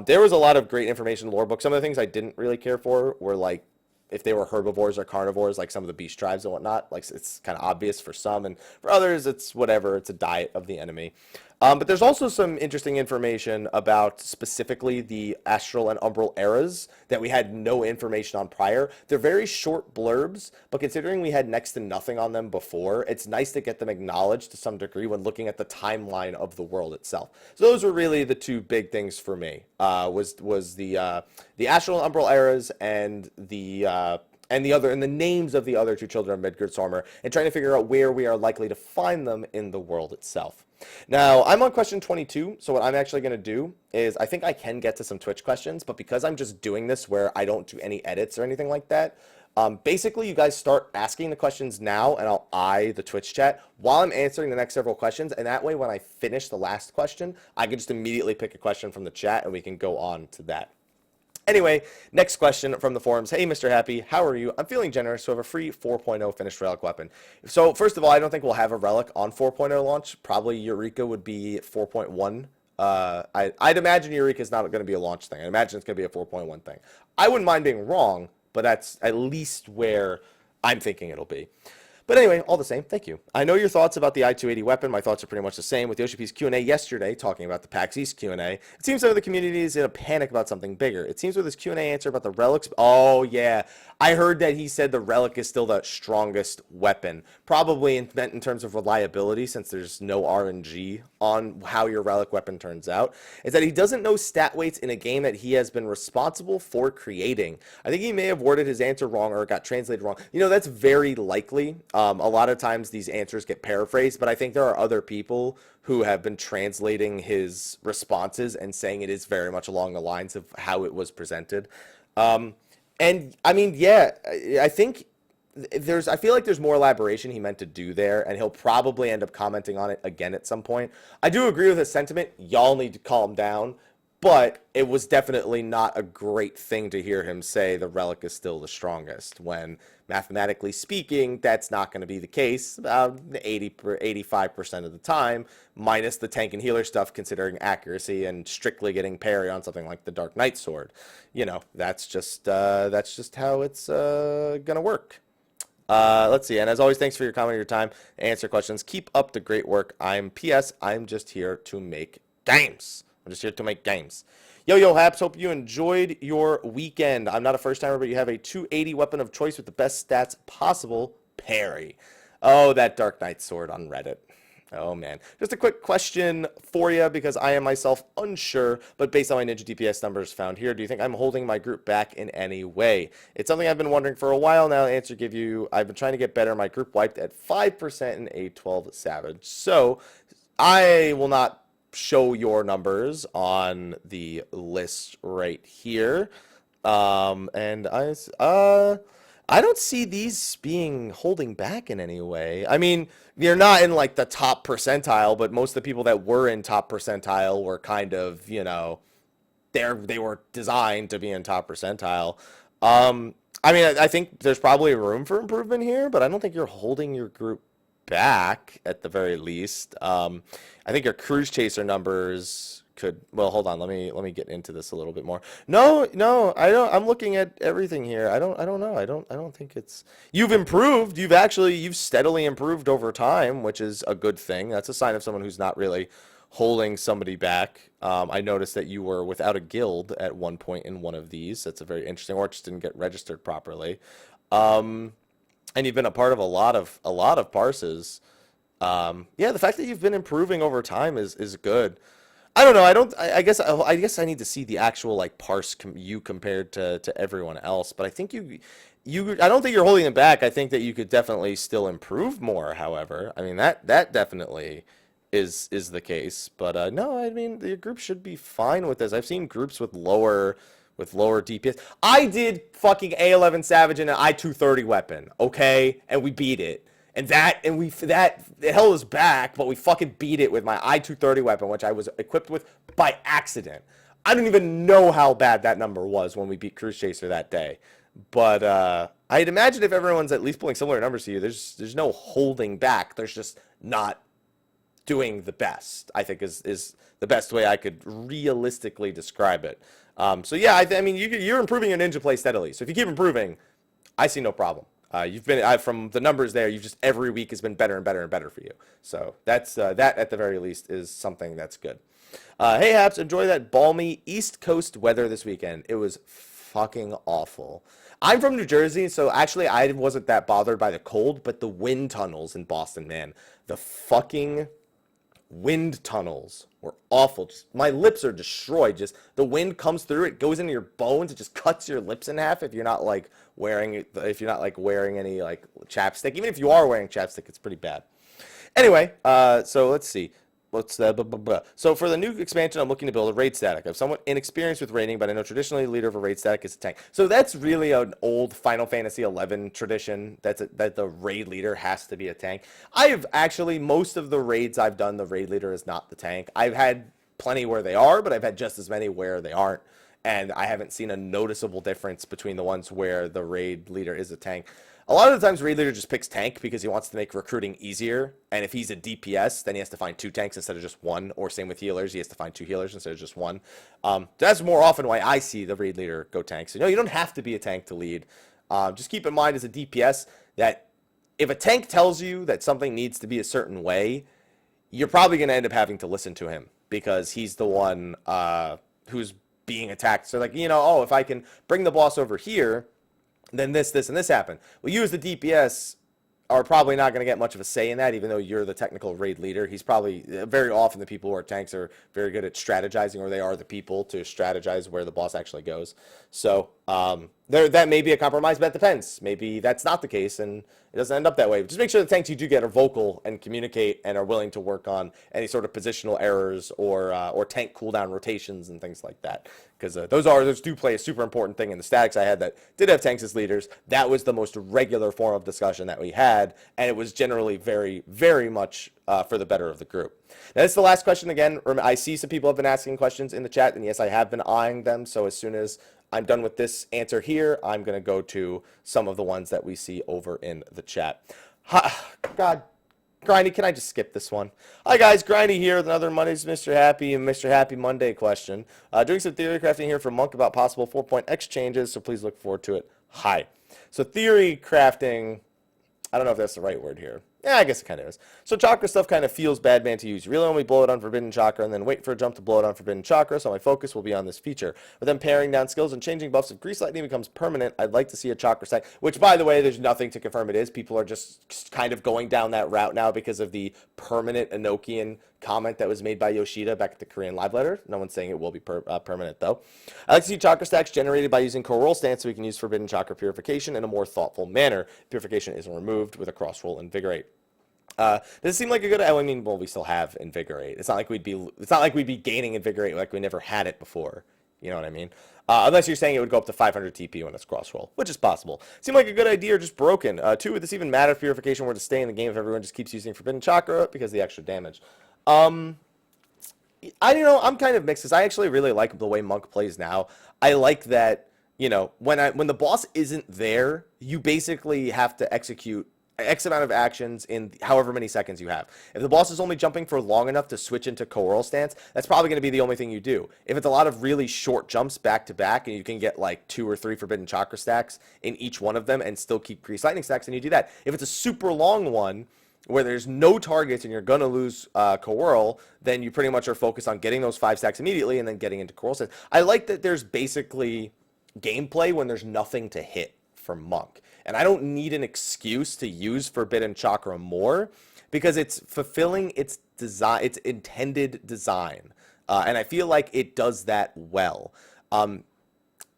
There was a lot of great information in the lore book. Some of the things I didn't really care for were like if they were herbivores or carnivores, like some of the beast tribes and whatnot. Like it's kind of obvious for some, and for others, it's whatever. It's a diet of the enemy. But there's also some interesting information about specifically the astral and umbral eras that we had no information on prior. They're very short blurbs, but considering we had next to nothing on them before, it's nice to get them acknowledged to some degree when looking at the timeline of the world itself. So those were really the two big things for me. Was the astral and umbral eras and the names of the other two children of Midgardsormr, and trying to figure out where we are likely to find them in the world itself. Now, I'm on question 22, so what I'm actually going to do is I think I can get to some Twitch questions, but because I'm just doing this where I don't do any edits or anything like that, basically you guys start asking the questions now, and I'll eye the Twitch chat while I'm answering the next several questions, and that way when I finish the last question, I can just immediately pick a question from the chat, and we can go on to that. Anyway, next question from the forums. Hey, Mr. Happy, how are you? I'm feeling generous, so I have a free 4.0 finished relic weapon. So, first of all, I don't think we'll have a relic on 4.0 launch. Probably Eureka would be 4.1. I'd imagine Eureka is not going to be a launch thing. I imagine it's going to be a 4.1 thing. I wouldn't mind being wrong, but that's at least where I'm thinking it'll be. But anyway, all the same, thank you. I know your thoughts about the I-280 weapon. My thoughts are pretty much the same. With YoshiP's Q&A yesterday, talking about the PAX East Q&A, it seems that the community is in a panic about something bigger. It seems with his Q&A answer about the relics. Oh, yeah. I heard that he said the relic is still the strongest weapon. Probably meant in terms of reliability, since there's no RNG on how your relic weapon turns out. Is that he doesn't know stat weights in a game that he has been responsible for creating. I think he may have worded his answer wrong or it got translated wrong. You know, that's very likely. A lot of times these answers get paraphrased, but I think there are other people who have been translating his responses and saying it is very much along the lines of how it was presented. And I mean, yeah, I think I feel like there's more elaboration he meant to do there, and he'll probably end up commenting on it again at some point. I do agree with his sentiment. Y'all need to calm down. But it was definitely not a great thing to hear him say the relic is still the strongest, when mathematically speaking, that's not going to be the case about 85% of the time, minus the tank and healer stuff, considering accuracy and strictly getting parry on something like the Dark Knight sword. You know, that's just how it's going to work. Let's see. And as always, thanks for your comment and your time. Answer questions. Keep up the great work. I'm just here to make games. I'm just here to make games. Yo, Haps, hope you enjoyed your weekend. I'm not a first-timer, but you have a 280 weapon of choice with the best stats possible. Parry. Oh, that Dark Knight sword on Reddit. Oh, man. Just a quick question for you, because I am myself unsure, but based on my Ninja DPS numbers found here, do you think I'm holding my group back in any way? It's something I've been wondering for a while now. Answer give you, I've been trying to get better. My group wiped at 5% in A12 Savage. So, I will not show your numbers on the list right here, and I don't see these being holding back in any way. I mean, you're not in like the top percentile, but most of the people that were in top percentile were kind of, you know, they were designed to be in top percentile. I mean, I think there's probably room for improvement here, but I don't think you're holding your group back at the very least. I think your cruise chaser numbers could, well, hold on, let me get into this a little bit more. No, I don't. I'm looking at everything here. I don't know. I don't think it's, you've improved. You've steadily improved over time, which is a good thing. That's a sign of someone who's not really holding somebody back. I noticed that you were without a guild at one point in one of these. That's a very interesting, or just didn't get registered properly. And you've been a part of a lot of parses. Yeah, the fact that you've been improving over time is good. I don't know. I guess I need to see the actual like parse you compared to everyone else. But I think I don't think you're holding it back. I think that you could definitely still improve more. However, I mean that definitely is the case. But no, I mean the group should be fine with this. I've seen groups with lower DPS. I did fucking A11 Savage in an I-230 weapon, okay? And we beat it. And that hell is back, but we fucking beat it with my I-230 weapon, which I was equipped with by accident. I don't even know how bad that number was when we beat Cruise Chaser that day. But I'd imagine if everyone's at least pulling similar numbers to you, there's no holding back. There's just not doing the best, I think is the best way I could realistically describe it. So yeah, I mean, you're improving your ninja play steadily. So if you keep improving, I see no problem. You've been from the numbers there. You've just every week has been better and better and better for you. So that's that at the very least is something that's good. Hey Haps, enjoy that balmy East Coast weather this weekend. It was fucking awful. I'm from New Jersey, so actually I wasn't that bothered by the cold, but the wind tunnels in Boston, man, the fucking wind tunnels were awful. Just my lips are destroyed. Just the wind comes through, it goes into your bones, it just cuts your lips in half if you're not like wearing any like chapstick. Even if you are wearing chapstick, it's pretty bad. Anyway, so let's see. So for the new expansion, I'm looking to build a raid static. I'm somewhat inexperienced with raiding, but I know traditionally the leader of a raid static is a tank. So that's really an old Final Fantasy XI tradition. That the raid leader has to be a tank. I've actually, most of the raids I've done, the raid leader is not the tank. I've had plenty where they are, but I've had just as many where they aren't. And I haven't seen a noticeable difference between the ones where the raid leader is a tank. A lot of the times, raid leader just picks tank because he wants to make recruiting easier. And if he's a DPS, then he has to find 2 tanks instead of just 1. Or same with healers, he has to find 2 healers instead of just 1. That's more often why I see the raid leader go tank. So no, you don't have to be a tank to lead. Just keep in mind as a DPS that if a tank tells you that something needs to be a certain way, you're probably going to end up having to listen to him because he's the one who's being attacked. So like, oh, if I can bring the boss over here, then this, and this happen. Well, you as the DPS are probably not going to get much of a say in that, even though you're the technical raid leader. He's probably, very often the people who are tanks are very good at strategizing, or they are the people to strategize where the boss actually goes. So that may be a compromise, but it depends. Maybe that's not the case, and it doesn't end up that way. But just make sure the tanks you do get are vocal and communicate and are willing to work on any sort of positional errors or tank cooldown rotations and things like that. Because those do play a super important thing in the statics I had that did have tanks as leaders. That was the most regular form of discussion that we had, and it was generally very, very much for the better of the group. Now, this is the last question again. I see some people have been asking questions in the chat, and yes, I have been eyeing them. So as soon as I'm done with this answer here, I'm going to go to some of the ones that we see over in the chat. God, Grindy, can I just skip this one? Hi guys, Grindy here with another Monday's Mr. Happy and Mr. Happy Monday question. Doing some theory crafting here for Monk about possible 4.x changes, so please look forward to it. Hi. So theory crafting, I don't know if that's the right word here. Yeah, I guess it kind of is. So chakra stuff kind of feels bad man to use. You really only blow it on forbidden chakra and then wait for a jump to blow it on forbidden chakra, so my focus will be on this feature. But then paring down skills and changing buffs, if grease lightning becomes permanent, I'd like to see a chakra stack, which by the way, there's nothing to confirm it is. People are just kind of going down that route now because of the permanent Enochian comment that was made by Yoshida back at the Korean live letter. No one's saying it will be permanent though. I like to see chakra stacks generated by using core roll stance so we can use forbidden chakra purification in a more thoughtful manner. Purification isn't removed with a cross roll invigorate. Does it seem like a good? I mean, well, we still have invigorate. It's not like we'd be gaining invigorate like we never had it before. You know what I mean? Unless you're saying it would go up to 500 TP when it's cross roll, which is possible. Seemed like a good idea or just broken. 2, would this even matter if purification were to stay in the game if everyone just keeps using forbidden chakra because of the extra damage? I'm kind of mixed because I actually really like the way Monk plays now. I like that, when the boss isn't there, you basically have to execute X amount of actions in however many seconds you have. If the boss is only jumping for long enough to switch into co-roll stance, that's probably going to be the only thing you do. If it's a lot of really short jumps back to back and you can get like 2 or 3 forbidden chakra stacks in each one of them and still keep grease lightning stacks, then you do that. If it's a super long one where there's no targets and you're going to lose co-roll, then you pretty much are focused on getting those 5 stacks immediately and then getting into co-roll stance. I like that there's basically gameplay when there's nothing to hit for Monk. And I don't need an excuse to use Forbidden Chakra more because it's fulfilling its design, its intended design. And I feel like it does that well.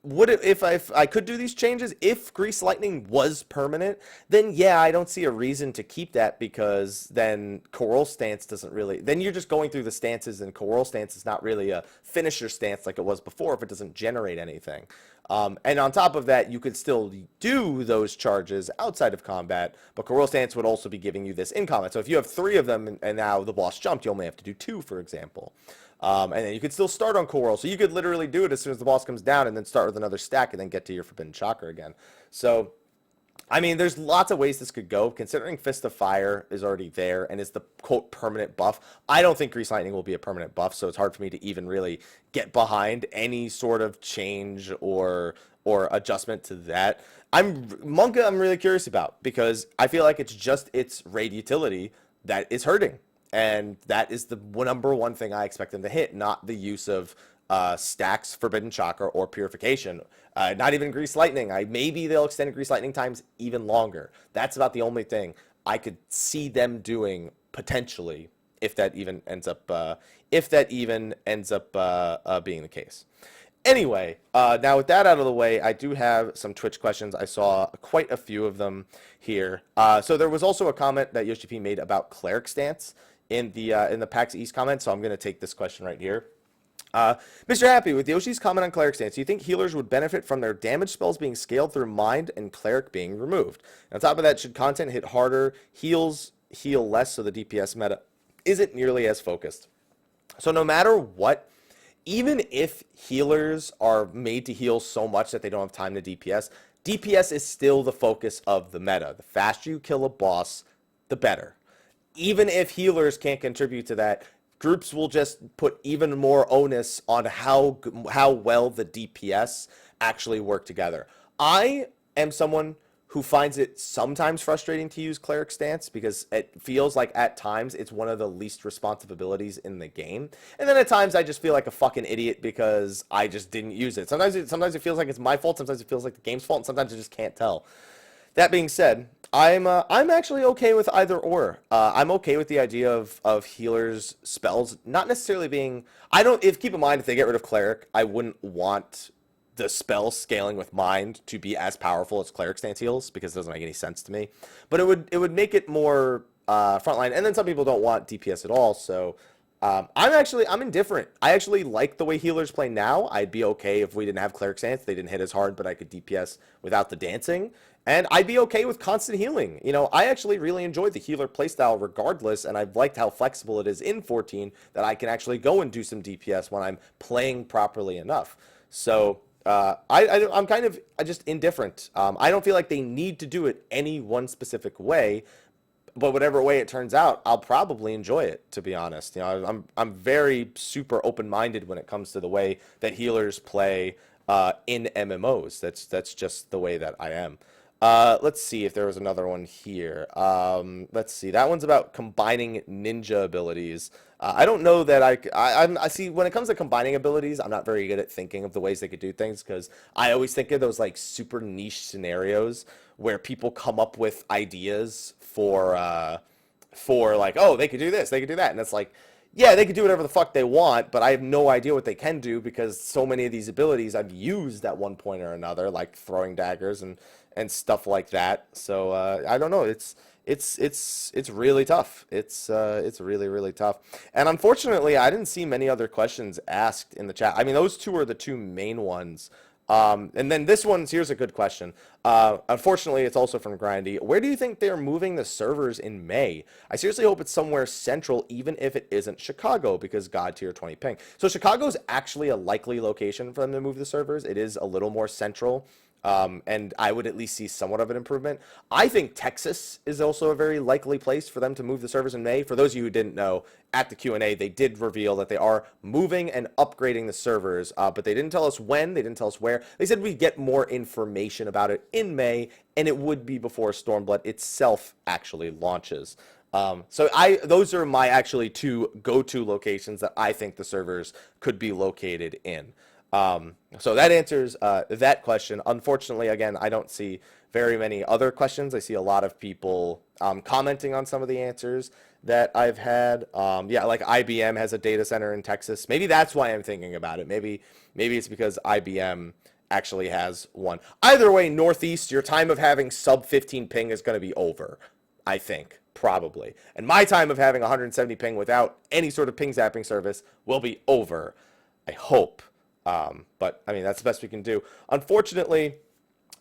If I could do these changes, if Grease Lightning was permanent, then yeah, I don't see a reason to keep that because then Coral Stance doesn't really, then you're just going through the stances and Coral Stance is not really a finisher stance like it was before if it doesn't generate anything. And on top of that, you could still do those charges outside of combat, but Coral Stance would also be giving you this in combat. So if you have 3 of them and now the boss jumped, you only have to do 2, for example. And then you could still start on Coral. So you could literally do it as soon as the boss comes down and then start with another stack and then get to your Forbidden Chakra again. So I mean, there's lots of ways this could go. Considering Fist of Fire is already there and is the quote permanent buff, I don't think Grease Lightning will be a permanent buff, so it's hard for me to even really get behind any sort of change or adjustment to that. Monka. I'm really curious about because I feel like it's just its raid utility that is hurting, and that is the number one thing I expect them to hit, not the use of stacks, Forbidden Chakra, or Purification. Not even Grease Lightning. Maybe they'll extend Grease Lightning times even longer. That's about the only thing I could see them doing potentially, if that even ends up being the case. Anyway, now with that out of the way, I do have some Twitch questions. I saw quite a few of them here. So there was also a comment that Yoshi P made about Cleric stance in the PAX East comment. So I'm going to take this question right here. Mr. Happy, with Yoshi's comment on Cleric stance, do you think healers would benefit from their damage spells being scaled through Mind and Cleric being removed? And on top of that, should content hit harder, heals heal less, so the DPS meta isn't nearly as focused? So no matter what, even if healers are made to heal so much that they don't have time to DPS, DPS is still the focus of the meta. The faster you kill a boss, the better. Even if healers can't contribute to that, groups will just put even more onus on how well the DPS actually work together. I am someone who finds it sometimes frustrating to use Cleric Stance because it feels like at times it's one of the least responsive abilities in the game. And then at times I just feel like a fucking idiot because I just didn't use it. Sometimes it feels like it's my fault, sometimes it feels like the game's fault, and sometimes I just can't tell. That being said, I'm actually okay with either or. I'm okay with the idea of healers' spells not necessarily being. I don't. If keep in mind, if they get rid of Cleric, I wouldn't want the spell scaling with Mind to be as powerful as Cleric Stance heals because it doesn't make any sense to me. But it would make it more frontline. And then some people don't want DPS at all, so. I'm indifferent. I actually like the way healers play now. I'd be okay if we didn't have Cleric Stance. They didn't hit as hard, but I could DPS without the dancing. And I'd be okay with constant healing. You know, I actually really enjoyed the healer playstyle regardless, and I've liked how flexible it is in 14 that I can actually go and do some DPS when I'm playing properly enough. So I'm kind of just indifferent. I don't feel like they need to do it any one specific way. But whatever way it turns out, I'll probably enjoy it, to be honest. You know, I'm very super open-minded when it comes to the way that healers play in MMOs. That's just the way that I am. Let's see if there was another one here. Let's see. That one's about combining ninja abilities. I don't know that I see when it comes to combining abilities, I'm not very good at thinking of the ways they could do things because I always think of those like super niche scenarios where people come up with ideas for like, oh, they could do this, they could do that, and it's like, yeah, they could do whatever the fuck they want, but I have no idea what they can do because so many of these abilities I've used at one point or another, like throwing daggers and stuff like that. So I don't know. It's really tough. It's really tough. And unfortunately, I didn't see many other questions asked in the chat. I mean, those two are the two main ones. And then here's a good question. Unfortunately, it's also from Grindy. Where do you think they're moving the servers in May? I seriously hope it's somewhere central, even if it isn't Chicago, because God tier 20 ping. So Chicago's actually a likely location for them to move the servers. It is a little more central. And I would at least see somewhat of an improvement. I think Texas is also a very likely place for them to move the servers in May. For those of you who didn't know, at the Q&A, they did reveal that they are moving and upgrading the servers, but they didn't tell us when, they didn't tell us where. They said we'd get more information about it in May, and it would be before Stormblood itself actually launches. So those are my actually two go-to locations that I think the servers could be located in. So that answers that question. Unfortunately, again, I don't see very many other questions. I see a lot of people commenting on some of the answers that I've had. Yeah, like IBM has a data center in Texas. Maybe that's why I'm thinking about it. Maybe it's because IBM actually has one. Either way, Northeast, your time of having sub 15 ping is going to be over, I think. Probably. And my time of having 170 ping without any sort of ping zapping service will be over. I hope. But I mean, that's the best we can do. Unfortunately,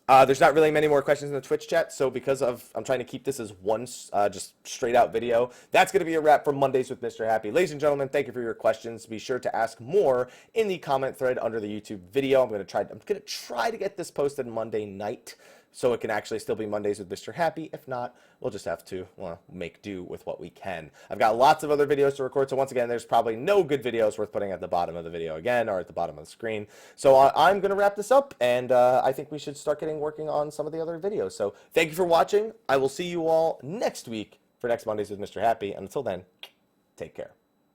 there's not really many more questions in the Twitch chat. So because I'm trying to keep this as one just straight out video, that's going to be a wrap for Mondays with Mr. Happy. Ladies and gentlemen, thank you for your questions. Be sure to ask more in the comment thread under the YouTube video. I'm going to try to get this posted Monday night. so it can actually still be Mondays with Mr. Happy. If not, we'll just have to, well, make do with what we can. I've got lots of other videos to record, so once again, there's probably no good videos worth putting at the bottom of the video again, or at the bottom of the screen. So I'm going to wrap this up, and I think we should start working on some of the other videos. So thank you for watching. I will see you all next week for next Mondays with Mr. Happy, and until then, take care.